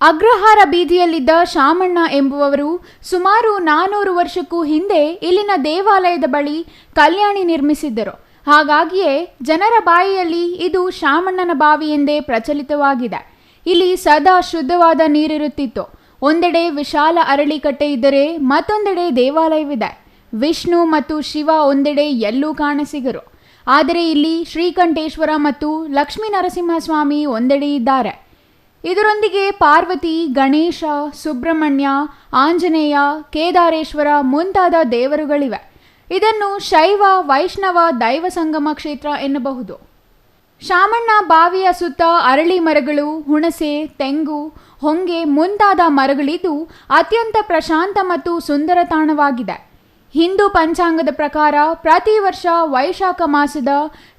ಅಗ್ರಹಾರ ಬೀದಿಯಲ್ಲಿದ್ದ ಶಾಮಣ್ಣ ಎಂಬುವವರು ಸುಮಾರು 400 ವರ್ಷಕ್ಕೂ ಹಿಂದೆ ಇಲ್ಲಿನ ದೇವಾಲಯದ ಬಳಿ ಕಲ್ಯಾಣಿ ನಿರ್ಮಿಸಿದ್ದರು. ಹಾಗಾಗಿಯೇ ಜನರ ಬಾಯಿಯಲ್ಲಿ ಇದು ಶಾಮಣ್ಣನ ಬಾವಿ ಎಂದೇ ಪ್ರಚಲಿತವಾಗಿದೆ. ಇಲ್ಲಿ ಸದಾ ಶುದ್ಧವಾದ ನೀರಿರುತ್ತಿತ್ತು. ಒಂದೆಡೆ ವಿಶಾಲ ಅರಳಿಕಟ್ಟೆ ಇದ್ದರೆ ಮತ್ತೊಂದೆಡೆ ದೇವಾಲಯವಿದೆ. ವಿಷ್ಣು ಮತ್ತು ಶಿವ ಒಂದೆಡೆ ಎಲ್ಲೂ ಕಾಣಸಿಗರು. ಆದರೆ ಇಲ್ಲಿ ಶ್ರೀಕಂಠೇಶ್ವರ ಮತ್ತು ಲಕ್ಷ್ಮೀ ನರಸಿಂಹಸ್ವಾಮಿ ಒಂದೆಡೆ ಇದ್ದಾರೆ. ಇದರೊಂದಿಗೆ ಪಾರ್ವತಿ, ಗಣೇಶ, ಸುಬ್ರಹ್ಮಣ್ಯ, ಆಂಜನೇಯ, ಕೇದಾರೇಶ್ವರ ಮುಂತಾದ ದೇವರುಗಳಿವೆ. ಇದನ್ನು ಶೈವ ವೈಷ್ಣವ ದೈವ ಸಂಗಮ ಕ್ಷೇತ್ರ ಎನ್ನಬಹುದು. ಶಾಮಣ್ಣ ಬಾವಿಯ ಸುತ್ತ ಅರಳಿ ಮರಗಳು, ಹುಣಸೆ, ತೆಂಗು, ಹೊಂಗೆ ಮುಂತಾದ ಮರಗಳಿದ್ದು ಅತ್ಯಂತ ಪ್ರಶಾಂತ ಮತ್ತು ಸುಂದರ ತಾಣವಾಗಿದೆ. ಹಿಂದೂ ಪಂಚಾಂಗದ ಪ್ರಕಾರ ಪ್ರತಿ ವರ್ಷ ವೈಶಾಖ ಮಾಸದ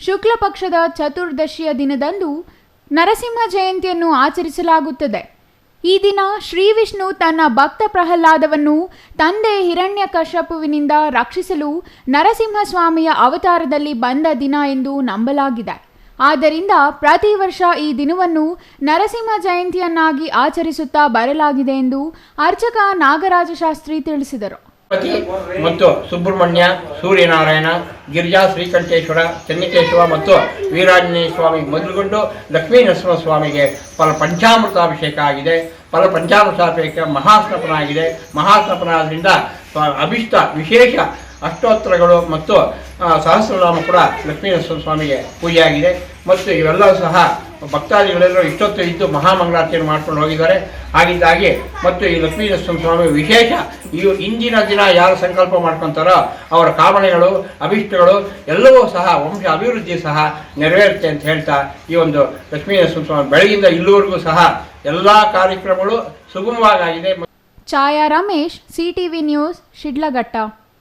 ಶುಕ್ಲ ಪಕ್ಷದ ಚತುರ್ದಶಿಯ ದಿನದಂದು ನರಸಿಂಹ ಜಯಂತಿಯನ್ನು ಆಚರಿಸಲಾಗುತ್ತದೆ. ಈ ದಿನ ಶ್ರೀ ವಿಷ್ಣು ತನ್ನ ಭಕ್ತ ಪ್ರಹ್ಲಾದವನ್ನು ತಂದೆ ಹಿರಣ್ಯಕಶ್ಯಪುವಿನಿಂದ ರಕ್ಷಿಸಲು ನರಸಿಂಹಸ್ವಾಮಿಯ ಅವತಾರದಲ್ಲಿ ಬಂದ ದಿನ ಎಂದು ನಂಬಲಾಗಿದೆ. ಆದ್ದರಿಂದ ಪ್ರತಿ ವರ್ಷ ಈ ದಿನವನ್ನು ನರಸಿಂಹ ಜಯಂತಿಯನ್ನಾಗಿ ಆಚರಿಸುತ್ತಾ ಬರಲಾಗಿದೆ ಎಂದು ಅರ್ಚಕ ನಾಗರಾಜ ಶಾಸ್ತ್ರಿ ತಿಳಿಸಿದರು. ಮತ್ತು ಸುಬ್ರಹ್ಮಣ್ಯ, ಸೂರ್ಯನಾರಾಯಣ, ಗಿರಿಜಾ, ಶ್ರೀಕಂಠೇಶ್ವರ, ಚೆನ್ನಕೇಶವ ಮತ್ತು ವೀರಾಂಜನೇಯ ಸ್ವಾಮಿ ಮೊದಲುಗೊಂಡು ಲಕ್ಷ್ಮೀ ನರಸಿಂಹಸ್ವಾಮಿಗೆ ಪಂಚಾಮೃತಾಭಿಷೇಕ ಆಗಿದೆ. ಪಂಚಾಮೃತಾಭಿಷೇಕ ಮಹಾಸ್ನಪನ ಆಗಿದೆ. ಮಹಾಸ್ನಪನಾದ್ರಿಂದ ಅಭಿಷ್ಟ ವಿಶೇಷ ಅಷ್ಟೋತ್ತರಗಳು ಮತ್ತು ಸಹಸ್ರನಾಮ ಕೂಡ ಲಕ್ಷ್ಮೀ ನರಸಿಂಹಸ್ವಾಮಿಗೆ ಪೂಜೆ ಆಗಿದೆ. ಮತ್ತು ಇವೆಲ್ಲವೂ ಸಹ ಭಕ್ತಾದಿಗಳೆಲ್ಲರೂ ಇಷ್ಟೊತ್ತು ಇದ್ದು ಮಹಾಮಂಗಳಾರತಿಯನ್ನು ಮಾಡ್ಕೊಂಡು ಹೋಗಿದ್ದಾರೆ. ಹಾಗಿದ್ದಾಗಿ ಮತ್ತು ಈ ಲಕ್ಷ್ಮೀ ನರಸಿಂಹಸ್ವಾಮಿ ವಿಶೇಷ ಇಂದಿನ ದಿನ ಯಾರು ಸಂಕಲ್ಪ ಮಾಡ್ಕೊತಾರೋ ಅವರ ಕಾಮನೆಗಳು, ಅಭಿಷ್ಟಗಳು ಎಲ್ಲವೂ ಸಹ ವಂಶ ಅಭಿವೃದ್ಧಿ ಸಹ ನೆರವೇರುತ್ತೆ ಅಂತ ಹೇಳ್ತಾ ಈ ಒಂದು ಲಕ್ಷ್ಮೀ ನರಸಿಂಹಸ್ವಾಮಿ ಬೆಳಗಿಂದ ಇಲ್ಲಿವರೆಗೂ ಸಹ ಎಲ್ಲ ಕಾರ್ಯಕ್ರಮಗಳು ಸುಗಮವಾಗಿದೆ. ಛಾಯಾ ರಮೇಶ್, ಸಿಟಿವಿ ನ್ಯೂಸ್, ಶಿಡ್ಲಘಟ್ಟ.